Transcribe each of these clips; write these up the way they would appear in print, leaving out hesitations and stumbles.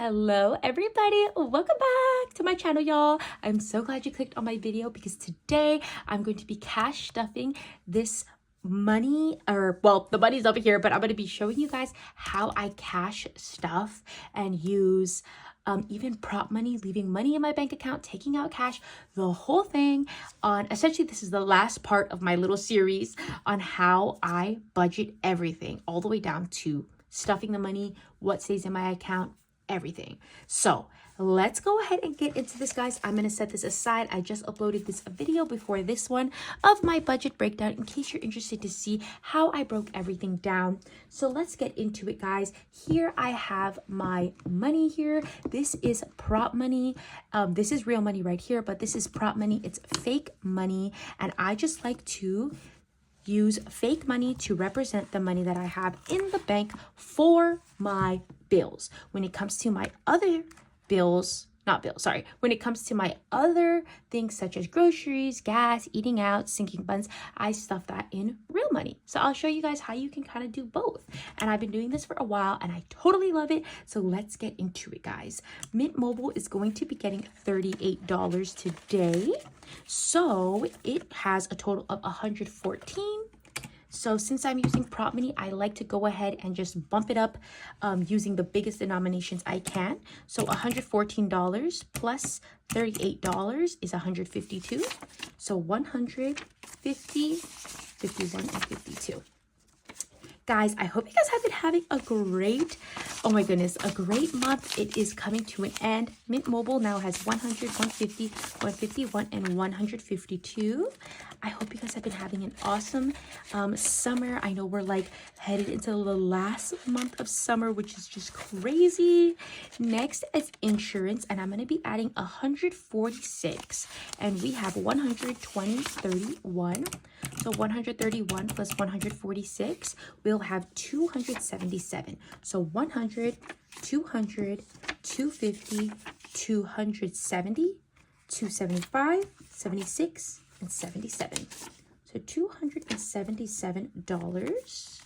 Hello everybody, welcome back to my channel, y'all. I'm so glad you clicked on my video because today I'm going to be cash stuffing this money, or well, the money's over here, but I'm going to be showing you guys how I cash stuff and use even prop money, leaving money in my bank account, taking out cash, the whole thing. On essentially, this is the last part of my little series on how I budget everything all the way down to stuffing the money, what stays in my account, everything. So let's go ahead and get into this, guys. I'm going to set this aside. I just uploaded this video before this one of my budget breakdown in case you're interested to see how I broke everything down. So let's get into it, guys. Here I have my money here. This is prop money. This is real money right here, but this is prop money. It's fake money. And I just like to use fake money to represent the money that I have in the bank for my bills. When it comes to my other bills, when it comes to my other things such as groceries, gas, eating out, sinking funds, I stuff that in real money. So I'll show you guys how you can kind of do both. And I've been doing this for a while and I totally love it. So let's get into it, guys. Mint Mobile is going to be getting $38 today. So it has a total of $114. So since I'm using prop money, I like to go ahead and just bump it up using the biggest denominations I can. So $114 plus $38 is $152. So 150, 51, and 52. Guys, I hope you guys have been having a great, oh my goodness, a great month. It is coming to an end. Mint Mobile now has 100, 150, 151, and 152. I hope you guys have been having an awesome summer. I know we're like headed into the last month of summer, which is just crazy. Next is insurance, and I'm going to be adding 146, and we have 120, 31. So 131 plus 146, we'll have 277. So 100, 200, 250, 270, 275, 76, and 77. So $277.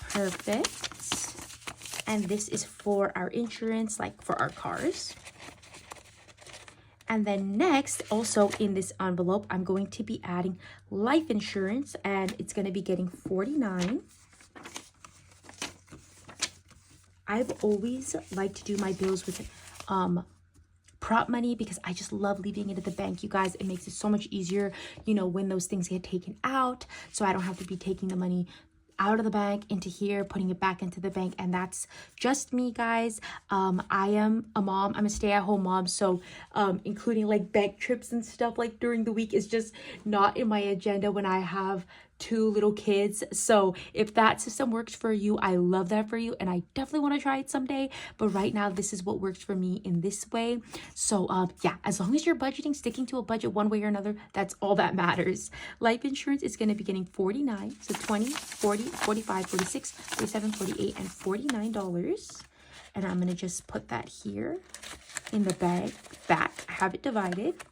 Perfect. And this is for our insurance, like for our cars. And then next, also in this envelope, I'm going to be adding life insurance, and it's going to be getting $49. I've always liked to do my bills with prop money because I just love leaving it at the bank, you guys. It makes it so much easier, you know, when those things get taken out. So I don't have to be taking the money out of the bank into here, putting it back into the bank. And that's just me, guys. I am a mom. I'm a stay-at-home mom, so including like bank trips and stuff like during the week is just not in my agenda when I have two little kids. So if that system works for you, I love that for you, and I definitely want to try it someday. But right now, this is what works for me in this way. So yeah, as long as you're budgeting, sticking to a budget one way or another, that's all that matters. Life insurance is going to be getting $49. So 20, 40, 45, 46, 47, 48, and $49. And I'm going to just put that here in the back. I have it divided.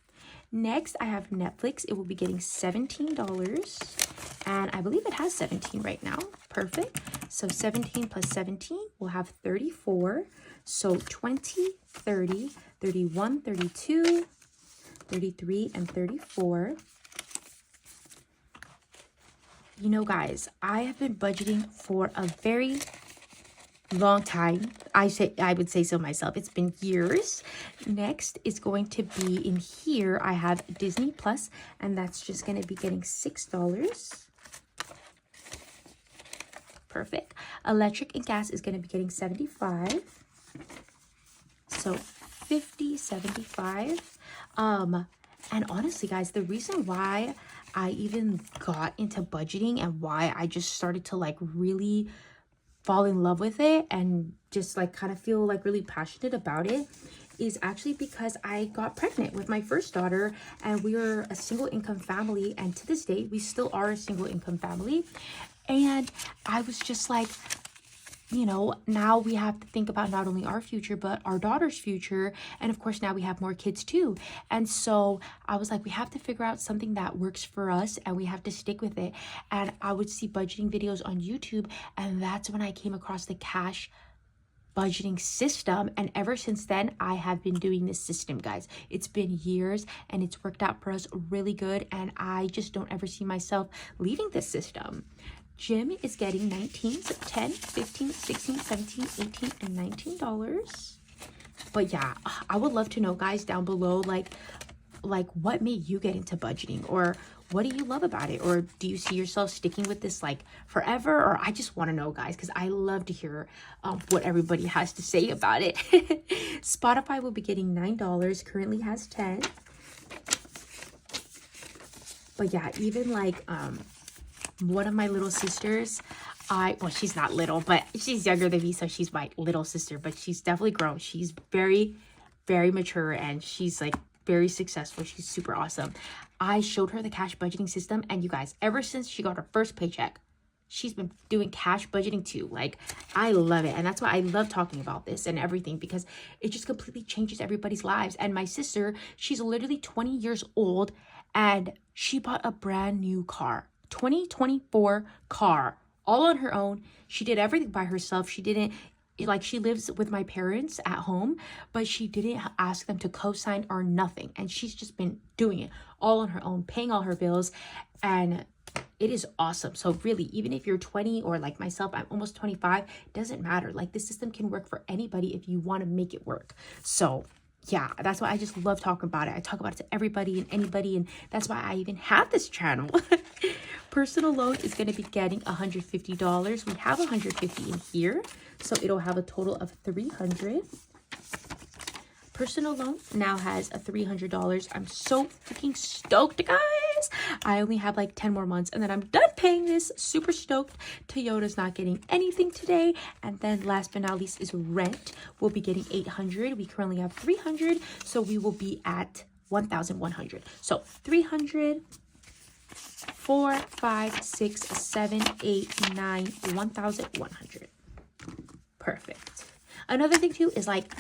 Next, I have Netflix. It will be getting $17. And I believe it has 17 right now. Perfect. So 17 plus 17, we'll have 34. So 20, 30, 31, 32, 33, and 34. You know, guys, I have been budgeting for a very long time. I would say so myself. It's been years. Next is going to be in here. I have Disney Plus, and that's just going to be getting $6. Perfect. Electric and gas is going to be getting $75. So 50, 75. And honestly, guys, the reason why I even got into budgeting and why I just started to like really fall in love with it and just like kind of feel like really passionate about it is actually because I got pregnant with my first daughter, and we were a single income family, and to this day we still are a single income family. And I was just like, you know, now we have to think about not only our future, but our daughter's future. And of course, now we have more kids too. And so I was like, we have to figure out something that works for us and we have to stick with it. And I would see budgeting videos on YouTube. And that's when I came across the cash budgeting system, and ever since then I have been doing this system, guys. It's been years and it's worked out for us really good, and I just don't ever see myself leaving this system. Jim is getting 19, so 10, 15, 16, 17, 18, and $19. But yeah, I would love to know, guys, down below, like what made you get into budgeting, or what do you love about it, or do you see yourself sticking with this like forever? Or I just want to know, guys, because I love to hear what everybody has to say about it. Spotify will be getting $9, currently has 10. But yeah, even like one of my little sisters, well, she's not little, but she's younger than me, so she's my little sister, but she's definitely grown. She's very, very mature, and she's like very successful. She's super awesome. I showed her the cash budgeting system, and you guys, ever since she got her first paycheck, she's been doing cash budgeting too. Like, I love it, and that's why I love talking about this and everything, because it just completely changes everybody's lives. And my sister, she's literally 20 years old, and she bought a brand new car, 2024 car, all on her own. She did everything by herself. She didn't, like, she lives with my parents at home, but she didn't ask them to co-sign or nothing. And she's just been doing it all on her own, paying all her bills, and it is awesome. So really, even if you're 20 or like myself, I'm almost 25, doesn't matter. Like, this system can work for anybody if you want to make it work. So yeah, that's why I just love talking about it. I talk about it to everybody and anybody, and that's why I even have this channel. Personal loan is going to be getting $150. We have $150 in here, so it'll have a total of $300. Personal loan now has a $300. I'm so freaking stoked, guys. I only have like 10 more months and then I'm done paying this. Super stoked. Toyota's not getting anything today. And then last but not least is rent. We'll be getting $800. We currently have $300, so we will be at $1,100. So $300, 4, 5, 6, 7, 8, 9, $1,100. Perfect. Another thing too is, like,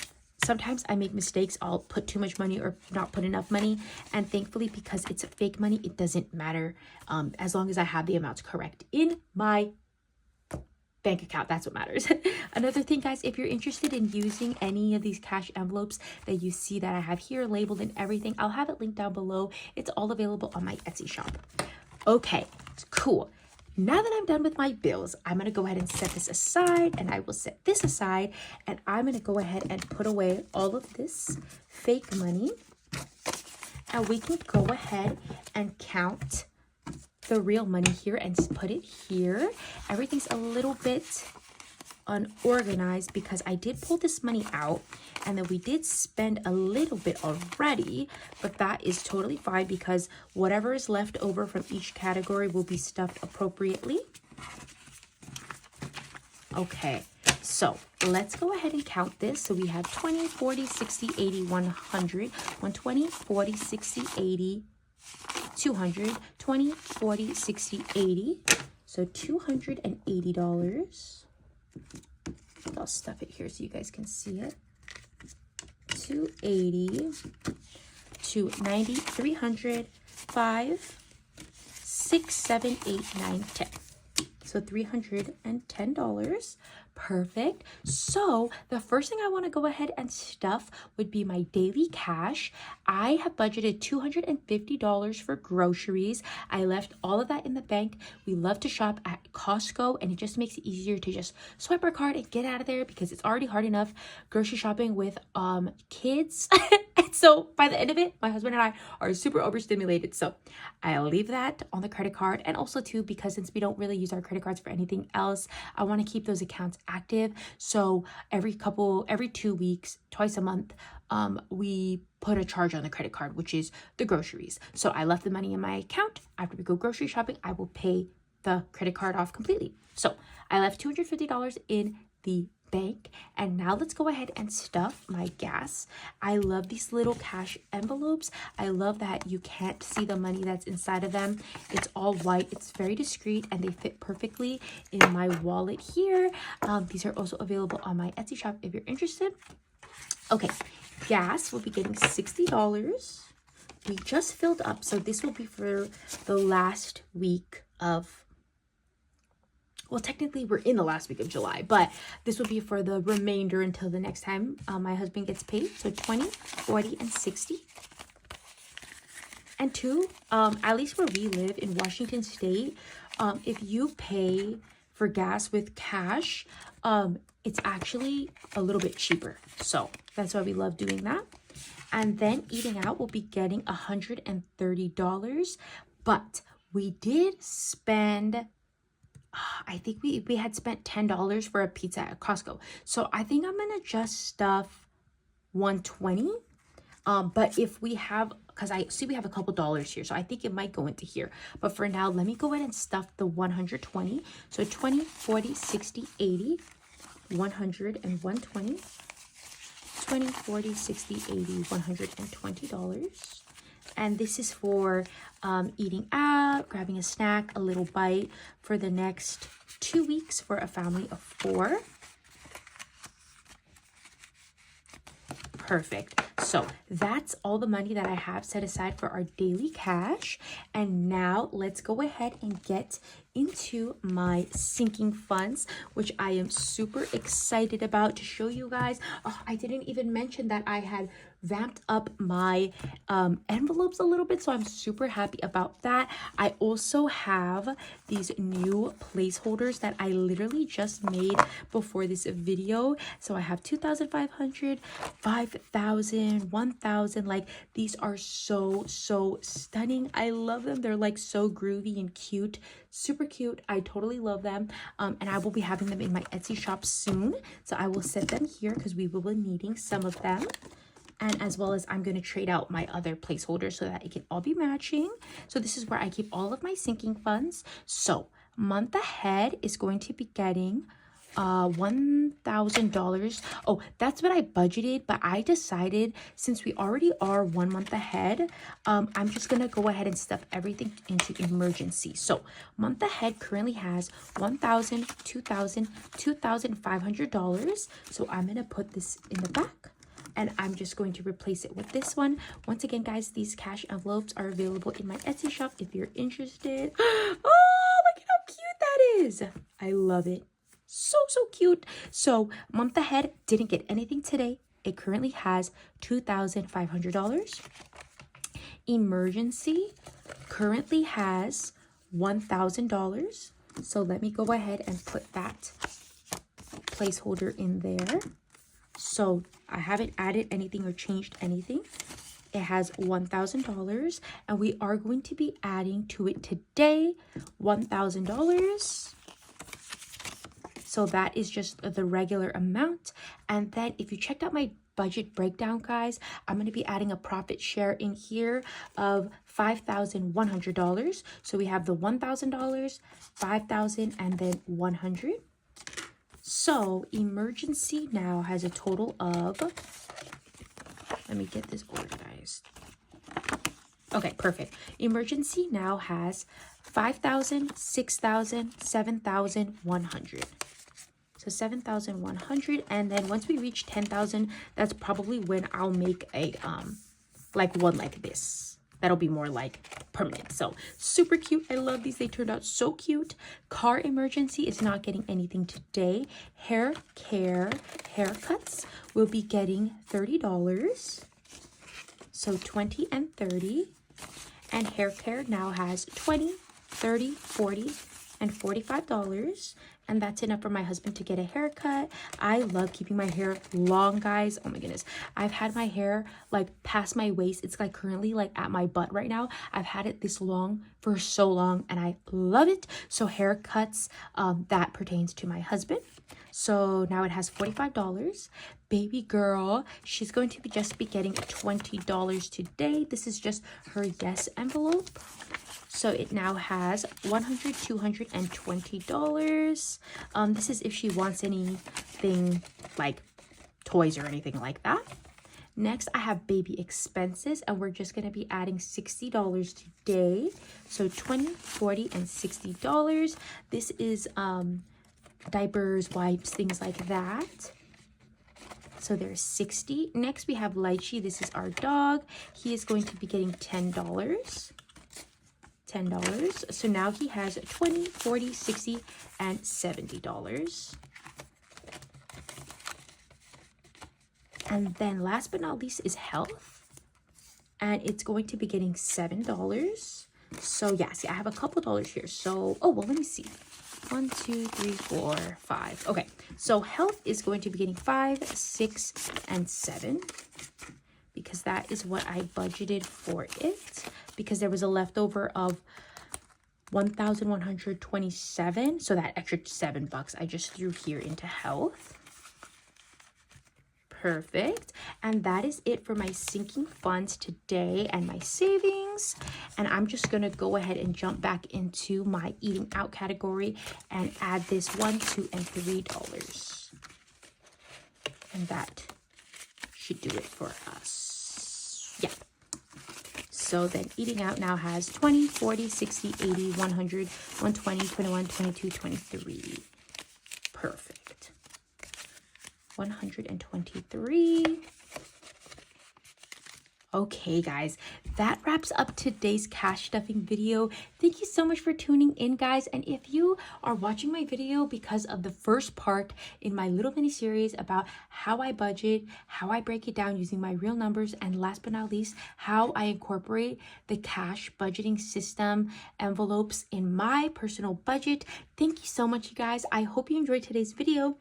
sometimes I make mistakes. I'll put too much money or not put enough money. And thankfully, because it's fake money, it doesn't matter, as long as I have the amounts correct in my bank account. That's what matters. Another thing, guys, if you're interested in using any of these cash envelopes that you see that I have here labeled and everything, I'll have it linked down below. It's all available on my Etsy shop. Okay, cool. Now that I'm done with my bills, I'm going to go ahead and set this aside, and I will set this aside, and I'm going to go ahead and put away all of this fake money, and we can go ahead and count the real money here and put it here. Everything's a little bit unorganized because I did pull this money out, and then we did spend a little bit already, but that is totally fine because whatever is left over from each category will be stuffed appropriately. Okay, so let's go ahead and count this. So we have 20, 40, 60, 80, 100, 120, 40, 60, 80, 200, 20, 40, 60, 80. So $280. I'll stuff it here so you guys can see it. 280, 290, 300, 5, 6, 7, 8, 9, 10. So $310. Perfect. So the first thing I want to go ahead and stuff would be my daily cash. I have budgeted $250 for groceries. I left all of that in the bank. We love to shop at Costco, and it just makes it easier to just swipe our card and get out of there because it's already hard enough grocery shopping with kids. And so by the end of it, my husband and I are super overstimulated. So I'll leave that on the credit card. And also too, because since we don't really use our credit cards for anything else, I want to keep those accounts active. So every 2 weeks, twice a month, we put a charge on the credit card, which is the groceries. So I left the money in my account. After we go grocery shopping, I will pay the credit card off completely. So I left $250 in the bank, and now let's go ahead and stuff my gas. I love these little cash envelopes. I love that you can't see the money that's inside of them. It's all white. It's very discreet, and they fit perfectly in my wallet here. These are also available on my Etsy shop if you're interested. Okay, gas will be getting $60. We just filled up, so this will be for the last week of well, technically we're in the last week of July, but this will be for the remainder until the next time my husband gets paid. So 20, 40, and 60. And two, at least where we live in Washington State, if you pay for gas with cash, it's actually a little bit cheaper. So that's why we love doing that. And then eating out, we'll be getting $130. But we did spend, I think we had spent $10 for a pizza at Costco. So I think I'm gonna just stuff 120. But if we have, because I see we have a couple dollars here, so I think it might go into here. But for now, let me go ahead and stuff the 120. So 20, 40, 60, 80, 100, and 120. 20, 40, 60, 80, $120. And this is for eating out, grabbing a snack, a little bite for the next 2 weeks for a family of 4. Perfect. So that's all the money that I have set aside for our daily cash. And now let's go ahead and get into my sinking funds, which I am super excited about to show you guys. Oh, I didn't even mention that I had vamped up my envelopes a little bit, so I'm super happy about that. I also have these new placeholders that I literally just made before this video. So I have 2,500, 5,000, 1,000. Like, these are so stunning. I love them. They're like so groovy and cute, super cute. I totally love them. And I will be having them in my Etsy shop soon, so I will set them here because we will be needing some of them. And as well as I'm going to trade out my other placeholders so that it can all be matching. So this is where I keep all of my sinking funds. So month ahead is going to be getting $1,000. Oh, that's what I budgeted, but I decided since we already are 1 month ahead, I'm just gonna go ahead and stuff everything into emergency. So month ahead currently has $1,000, $2,000, $2,500. So I'm gonna put this in the back, and I'm just going to replace it with this one. Once again, guys, these cash envelopes are available in my Etsy shop if you're interested. Oh, look at how cute that is. I love it. So cute. So month ahead didn't get anything today. It currently has $2,500. Emergency currently has $1,000. So let me go ahead and put that placeholder in there. So I haven't added anything or changed anything. It has $1,000, and we are going to be adding to it today $1,000. So that is just the regular amount. And then if you checked out my budget breakdown, guys, I'm going to be adding a profit share in here of $5,100. So we have the $1,000, $5,000, and then $100. So emergency now has a total of, let me get this organized. Okay, perfect. Emergency now has 5,000, 6,000, 7,100. So 7,100, and then once we reach 10,000, that's probably when I'll make a like one like this. That'll be more like permanent. So super cute. I love these. They turned out so cute. Car emergency is not getting anything today. Hair care haircuts will be getting $30. So 20 and 30. And hair care now has 20, 30, 40, and $45. And that's enough for my husband to get a haircut. I love keeping my hair long, guys. Oh my goodness. I've had my hair like past my waist. It's like currently like at my butt right now. I've had it this long for so long, and I love it. So haircuts, that pertains to my husband. So now it has $45. Baby girl, she's going to just be getting $20 today. This is just her yes envelope. So it now has $100, $220. This is if she wants anything like toys or anything like that. Next, I have baby expenses, and we're just going to be adding $60 today. So 20, 40, and $60. This is diapers, wipes, things like that. So there's 60. Next, we have Lychee. This is our dog. He is going to be getting $10. $10. So now he has $20, $40, $60, and $70. And then last but not least is health. And it's going to be getting $7. So yeah, see, I have a couple dollars here. So, oh, well, let me see. 1, 2, 3, 4, 5. Okay, so health is going to be getting 5, 6, and 7. Because that is what I budgeted for it. Because there was a leftover of 1,127. So that extra $7 I just threw here into health. Perfect. And that is it for my sinking funds today and my savings. And I'm just going to go ahead and jump back into my eating out category and add this $1, $2, and $3. And that should do it for us. Yeah. So then eating out now has 20, 40, 60, 80, 100, 120, 21, 22, 23. Perfect. 123. Okay, guys, that wraps up today's cash stuffing video. Thank you so much for tuning in, guys. And if you are watching my video because of the first part in my little mini series about how I budget, how I break it down using my real numbers, and last but not least, how I incorporate the cash budgeting system envelopes in my personal budget, thank you so much, you guys. I hope you enjoyed today's video.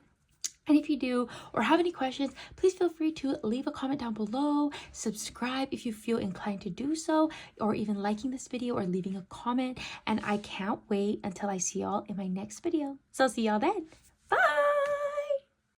And if you do or have any questions, please feel free to leave a comment down below, subscribe if you feel inclined to do so, or even liking this video or leaving a comment. And I can't wait until I see y'all in my next video. So see y'all then. Bye!